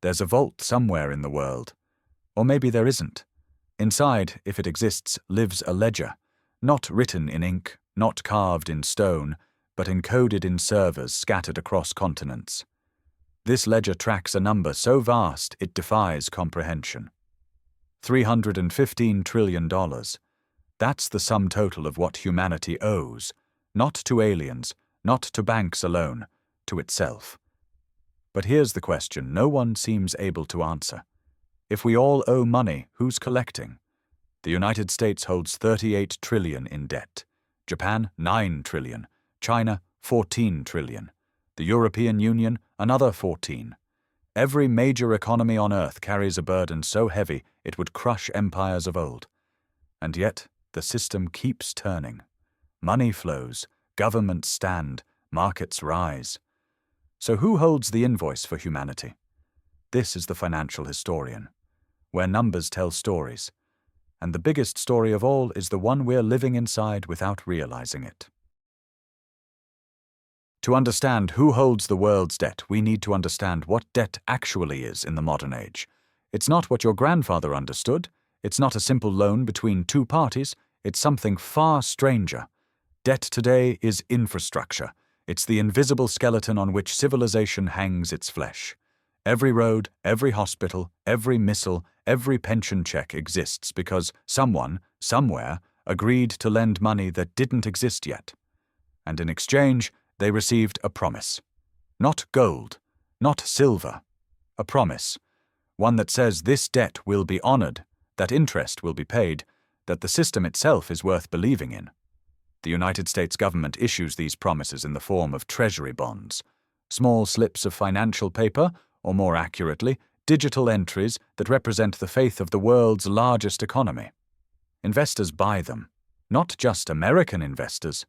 There's a vault somewhere in the world. Or maybe there isn't. Inside, if it exists, lives a ledger, not written in ink, not carved in stone, but encoded in servers scattered across continents. This ledger tracks a number so vast it defies comprehension. $315 trillion. That's the sum total of what humanity owes, not to aliens, not to banks alone, to itself. But here's the question no one seems able to answer. If we all owe money, who's collecting? The United States holds $38 trillion in debt, Japan $9 trillion, China $14 trillion, the European Union another 14. Every major economy on Earth carries a burden so heavy it would crush empires of old. And yet, the system keeps turning. Money flows, governments stand, markets rise. So who holds the invoice for humanity? This is the Financial Historian, where numbers tell stories. And the biggest story of all is the one we're living inside without realizing it. To understand who holds the world's debt, we need to understand what debt actually is in the modern age. It's not what your grandfather understood. It's not a simple loan between two parties. It's something far stranger. Debt today is infrastructure. It's the invisible skeleton on which civilization hangs its flesh. Every road, every hospital, every missile, every pension check exists because someone, somewhere, agreed to lend money that didn't exist yet. And in exchange, they received a promise. Not gold, not silver. A promise. One that says this debt will be honored, that interest will be paid, that the system itself is worth believing in. The United States government issues these promises in the form of treasury bonds, small slips of financial paper, or more accurately, digital entries that represent the faith of the world's largest economy. Investors buy them, not just American investors.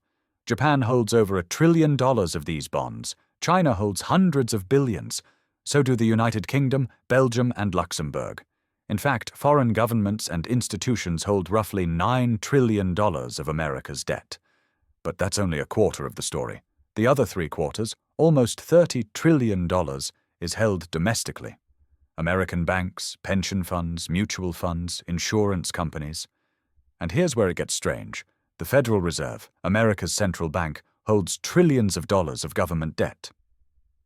Japan holds over $1 trillion of these bonds. China holds hundreds of billions. So do the United Kingdom, Belgium, and Luxembourg. In fact, foreign governments and institutions hold roughly $9 trillion of America's debt. But that's only a quarter of the story. The other 3/4, almost $30 trillion, is held domestically. American banks, pension funds, mutual funds, insurance companies. And here's where it gets strange. The Federal Reserve, America's central bank, holds trillions of dollars of government debt.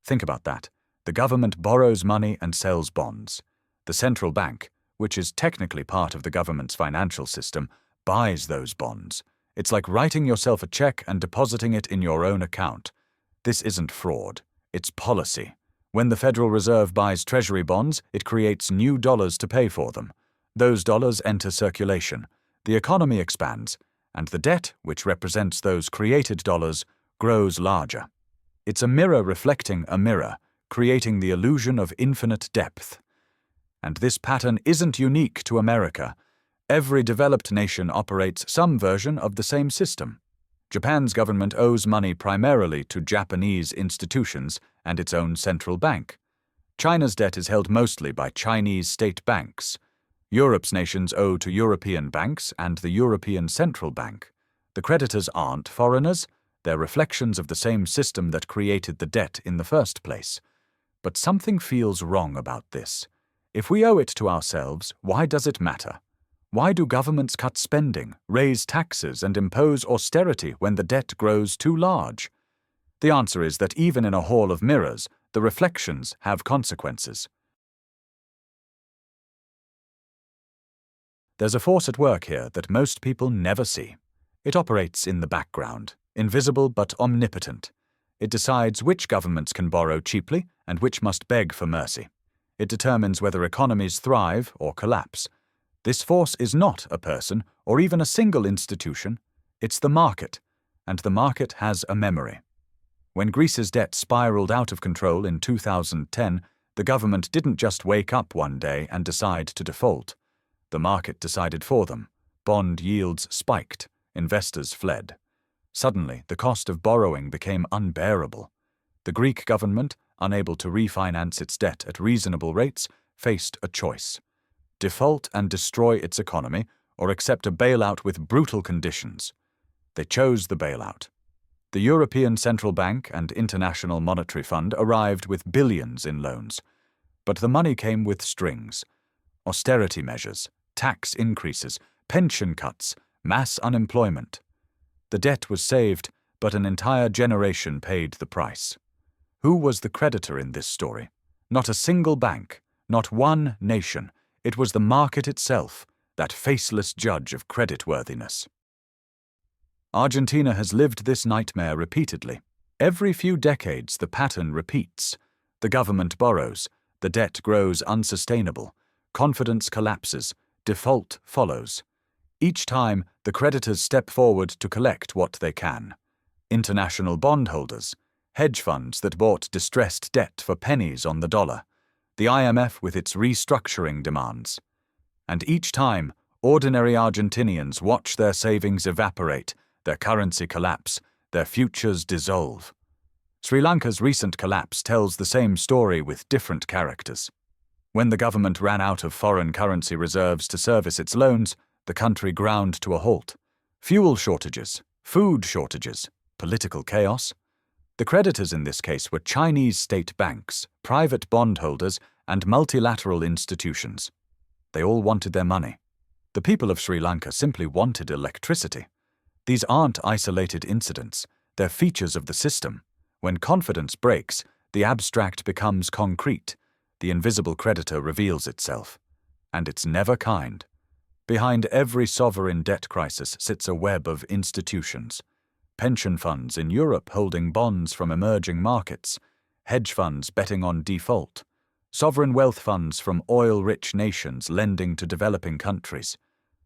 Think about that. The government borrows money and sells bonds. The central bank, which is technically part of the government's financial system, buys those bonds. It's like writing yourself a check and depositing it in your own account. This isn't fraud. It's policy. When the Federal Reserve buys treasury bonds, it creates new dollars to pay for them. Those dollars enter circulation. The economy expands, and the debt, which represents those created dollars, grows larger. It's a mirror reflecting a mirror, creating the illusion of infinite depth. And this pattern isn't unique to America. Every developed nation operates some version of the same system. Japan's government owes money primarily to Japanese institutions and its own central bank. China's debt is held mostly by Chinese state banks. Europe's nations owe to European banks and the European Central Bank. The creditors aren't foreigners. They're reflections of the same system that created the debt in the first place. But something feels wrong about this. If we owe it to ourselves, why does it matter? Why do governments cut spending, raise taxes, and impose austerity when the debt grows too large? The answer is that even in a hall of mirrors, the reflections have consequences. There's a force at work here that most people never see. It operates in the background, invisible but omnipotent. It decides which governments can borrow cheaply and which must beg for mercy. It determines whether economies thrive or collapse. This force is not a person or even a single institution. It's the market, and the market has a memory. When Greece's debt spiraled out of control in 2010, the government didn't just wake up one day and decide to default. The market decided for them. Bond yields spiked. Investors fled. Suddenly, the cost of borrowing became unbearable. The Greek government, unable to refinance its debt at reasonable rates, faced a choice: default and destroy its economy, or accept a bailout with brutal conditions. They chose the bailout. The European Central Bank and International Monetary Fund arrived with billions in loans. But the money came with strings: austerity measures, tax increases, pension cuts, mass unemployment. The debt was saved, but an entire generation paid the price. Who was the creditor in this story? Not a single bank, not one nation. It was the market itself, that faceless judge of creditworthiness. Argentina has lived this nightmare repeatedly. Every few decades the pattern repeats. The government borrows, the debt grows unsustainable, confidence collapses, default follows. Each time, the creditors step forward to collect what they can. International bondholders, hedge funds that bought distressed debt for pennies on the dollar, the IMF with its restructuring demands. And each time, ordinary Argentinians watch their savings evaporate, their currency collapse, their futures dissolve. Sri Lanka's recent collapse tells the same story with different characters. When the government ran out of foreign currency reserves to service its loans, the country ground to a halt. Fuel shortages, food shortages, political chaos. The creditors in this case were Chinese state banks, private bondholders, and multilateral institutions. They all wanted their money. The people of Sri Lanka simply wanted electricity. These aren't isolated incidents, they're features of the system. When confidence breaks, the abstract becomes concrete. The invisible creditor reveals itself. And it's never kind. Behind every sovereign debt crisis sits a web of institutions. Pension funds in Europe holding bonds from emerging markets, hedge funds betting on default, sovereign wealth funds from oil-rich nations lending to developing countries,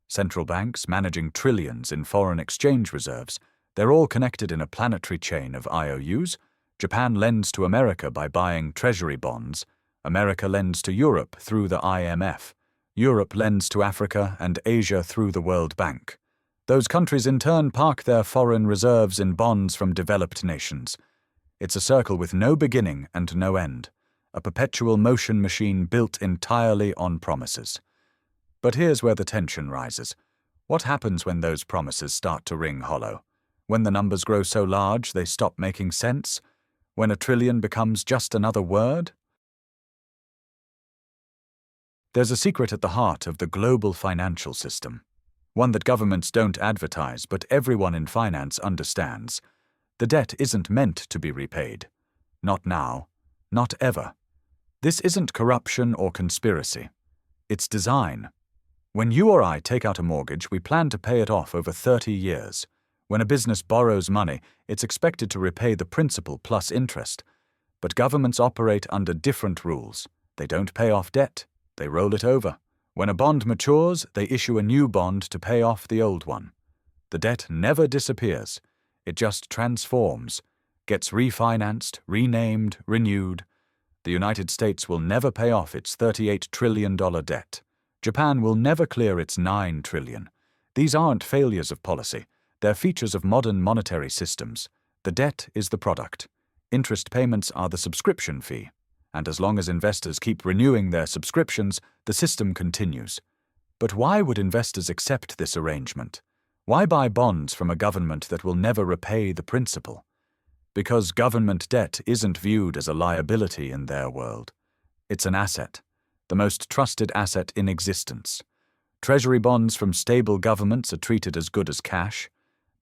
central banks managing trillions in foreign exchange reserves. They're all connected in a planetary chain of IOUs. Japan lends to America by buying treasury bonds. America lends to Europe through the IMF. Europe lends to Africa and Asia through the World Bank. Those countries in turn park their foreign reserves in bonds from developed nations. It's a circle with no beginning and no end, a perpetual motion machine built entirely on promises. But here's where the tension rises. What happens when those promises start to ring hollow? When the numbers grow so large they stop making sense? When $1 trillion becomes just another word? There's a secret at the heart of the global financial system. One that governments don't advertise, but everyone in finance understands. The debt isn't meant to be repaid. Not now. Not ever. This isn't corruption or conspiracy. It's design. When you or I take out a mortgage, we plan to pay it off over 30 years. When a business borrows money, it's expected to repay the principal plus interest. But governments operate under different rules. They don't pay off debt. They roll it over. When a bond matures, they issue a new bond to pay off the old one. The debt never disappears. It just transforms, gets refinanced, renamed, renewed. The United States will never pay off its $38 trillion debt. Japan will never clear its $9 trillion. These aren't failures of policy. They're features of modern monetary systems. The debt is the product. Interest payments are the subscription fee. And as long as investors keep renewing their subscriptions, the system continues. But why would investors accept this arrangement? Why buy bonds from a government that will never repay the principal? Because government debt isn't viewed as a liability in their world. It's an asset, the most trusted asset in existence. Treasury bonds from stable governments are treated as good as cash.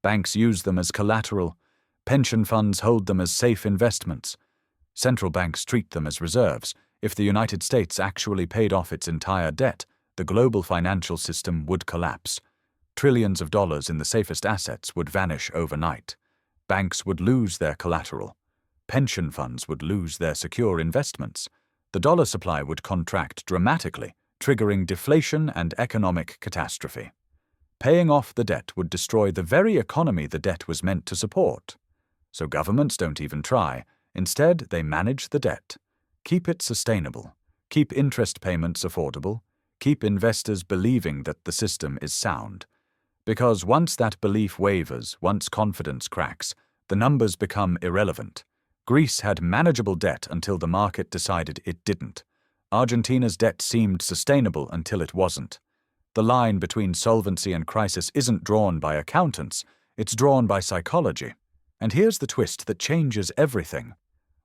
Banks use them as collateral. Pension funds hold them as safe investments. Central banks treat them as reserves. If the United States actually paid off its entire debt, the global financial system would collapse. Trillions of dollars in the safest assets would vanish overnight. Banks would lose their collateral. Pension funds would lose their secure investments. The dollar supply would contract dramatically, triggering deflation and economic catastrophe. Paying off the debt would destroy the very economy the debt was meant to support. So governments don't even try. Instead, they manage the debt. Keep it sustainable. Keep interest payments affordable. Keep investors believing that the system is sound. Because once that belief wavers, once confidence cracks, the numbers become irrelevant. Greece had manageable debt until the market decided it didn't. Argentina's debt seemed sustainable until it wasn't. The line between solvency and crisis isn't drawn by accountants, it's drawn by psychology. And here's the twist that changes everything.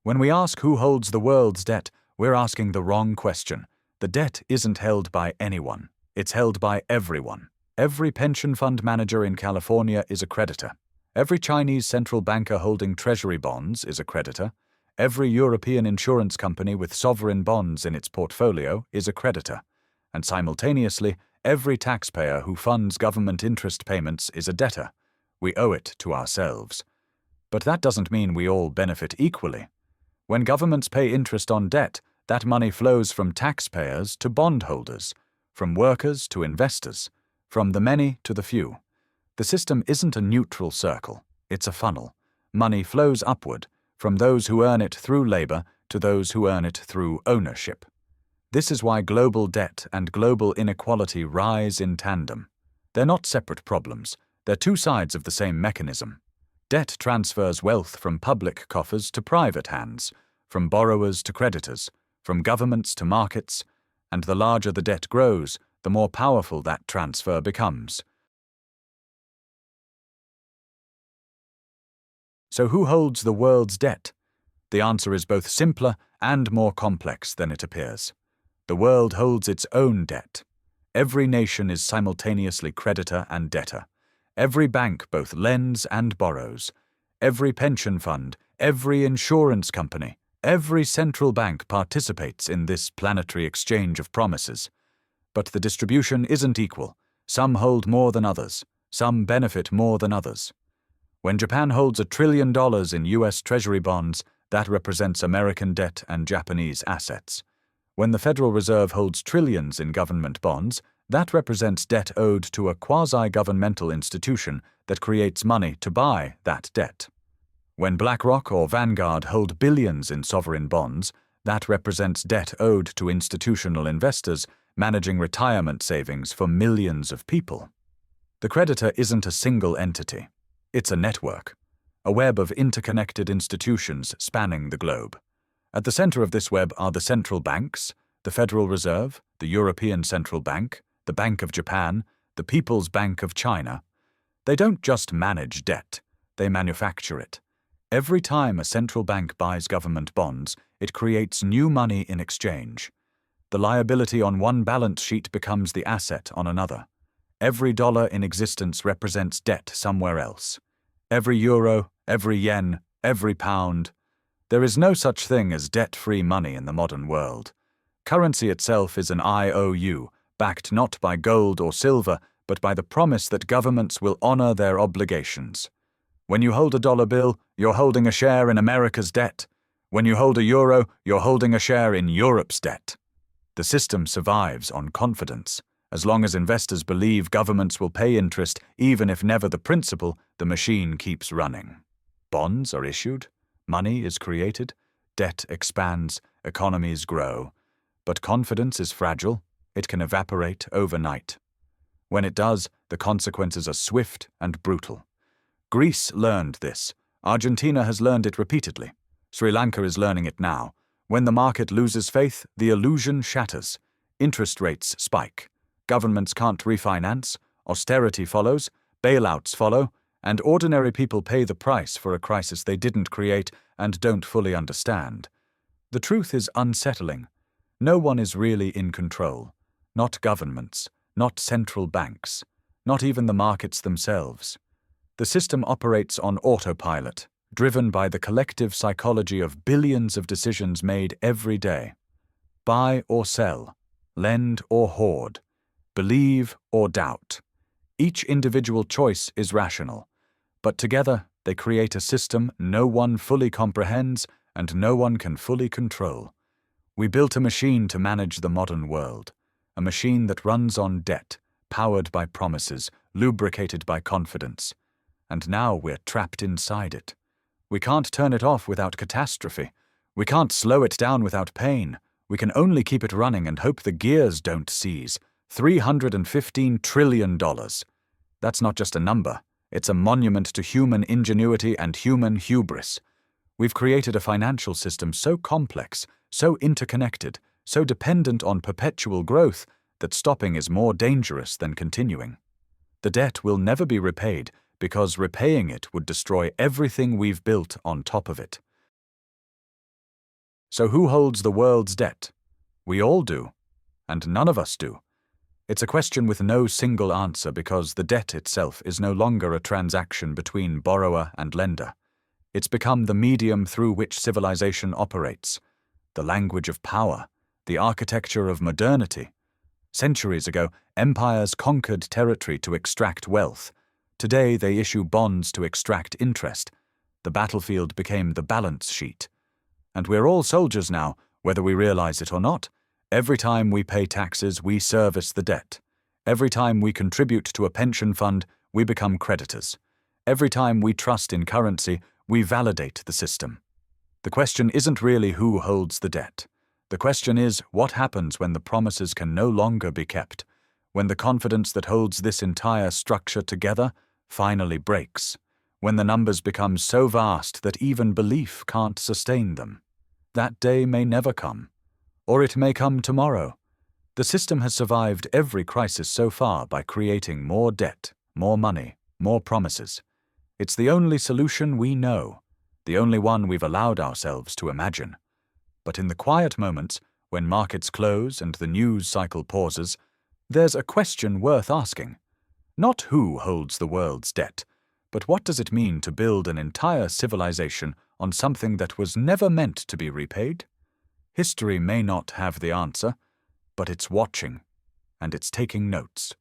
When we ask who holds the world's debt, we're asking the wrong question. The debt isn't held by anyone. It's held by everyone. Every pension fund manager in California is a creditor. Every Chinese central banker holding treasury bonds is a creditor. Every European insurance company with sovereign bonds in its portfolio is a creditor. And simultaneously, every taxpayer who funds government interest payments is a debtor. We owe it to ourselves. But that doesn't mean we all benefit equally. When governments pay interest on debt, that money flows from taxpayers to bondholders, from workers to investors, from the many to the few. The system isn't a neutral circle, it's a funnel. Money flows upward, from those who earn it through labor to those who earn it through ownership. This is why global debt and global inequality rise in tandem. They're not separate problems, they're two sides of the same mechanism. Debt transfers wealth from public coffers to private hands, from borrowers to creditors, from governments to markets, and the larger the debt grows, the more powerful that transfer becomes. So who holds the world's debt? The answer is both simpler and more complex than it appears. The world holds its own debt. Every nation is simultaneously creditor and debtor. Every bank both lends and borrows. Every pension fund, every insurance company, every central bank participates in this planetary exchange of promises. But the distribution isn't equal. Some hold more than others. Some benefit more than others. When Japan holds $1 trillion in U.S. Treasury bonds, that represents American debt and Japanese assets. When the Federal Reserve holds trillions in government bonds, that represents debt owed to a quasi-governmental institution that creates money to buy that debt. When BlackRock or Vanguard hold billions in sovereign bonds, that represents debt owed to institutional investors managing retirement savings for millions of people. The creditor isn't a single entity. It's a network, a web of interconnected institutions spanning the globe. At the center of this web are the central banks, the Federal Reserve, the European Central Bank, the Bank of Japan, the People's Bank of China. They don't just manage debt, they manufacture it. Every time a central bank buys government bonds, it creates new money in exchange. The liability on one balance sheet becomes the asset on another. Every dollar in existence represents debt somewhere else. Every euro, every yen, every pound. There is no such thing as debt-free money in the modern world. Currency itself is an IOU, backed not by gold or silver, but by the promise that governments will honor their obligations. When you hold a dollar bill, you're holding a share in America's debt. When you hold a euro, you're holding a share in Europe's debt. The system survives on confidence. As long as investors believe governments will pay interest, even if never the principal, the machine keeps running. Bonds are issued, money is created, debt expands, economies grow. But confidence is fragile. It can evaporate overnight. When it does, the consequences are swift and brutal. Greece learned this. Argentina has learned it repeatedly. Sri Lanka is learning it now. When the market loses faith, the illusion shatters. Interest rates spike. Governments can't refinance. Austerity follows. Bailouts follow. And ordinary people pay the price for a crisis they didn't create and don't fully understand. The truth is unsettling. No one is really in control. Not governments. Not central banks. Not even the markets themselves. The system operates on autopilot, driven by the collective psychology of billions of decisions made every day. Buy or sell, lend or hoard, believe or doubt. Each individual choice is rational, but together they create a system no one fully comprehends and no one can fully control. We built a machine to manage the modern world, a machine that runs on debt, powered by promises, lubricated by confidence. And now we're trapped inside it. We can't turn it off without catastrophe. We can't slow it down without pain. We can only keep it running and hope the gears don't seize. $315 trillion. That's not just a number. It's a monument to human ingenuity and human hubris. We've created a financial system so complex, so interconnected, so dependent on perpetual growth that stopping is more dangerous than continuing. The debt will never be repaid, because repaying it would destroy everything we've built on top of it. So who holds the world's debt? We all do, and none of us do. It's a question with no single answer because the debt itself is no longer a transaction between borrower and lender. It's become the medium through which civilization operates, the language of power, the architecture of modernity. Centuries ago, empires conquered territory to extract wealth. Today, they issue bonds to extract interest. The battlefield became the balance sheet. And we're all soldiers now, whether we realize it or not. Every time we pay taxes, we service the debt. Every time we contribute to a pension fund, we become creditors. Every time we trust in currency, we validate the system. The question isn't really who holds the debt. The question is, what happens when the promises can no longer be kept, when the confidence that holds this entire structure together finally breaks, when the numbers become so vast that even belief can't sustain them. That day may never come, or it may come tomorrow. The system has survived every crisis so far by creating more debt, more money, more promises. It's the only solution we know, the only one we've allowed ourselves to imagine. But in the quiet moments, when markets close and the news cycle pauses, there's a question worth asking. Not who holds the world's debt, but what does it mean to build an entire civilization on something that was never meant to be repaid? History may not have the answer, but it's watching, and it's taking notes.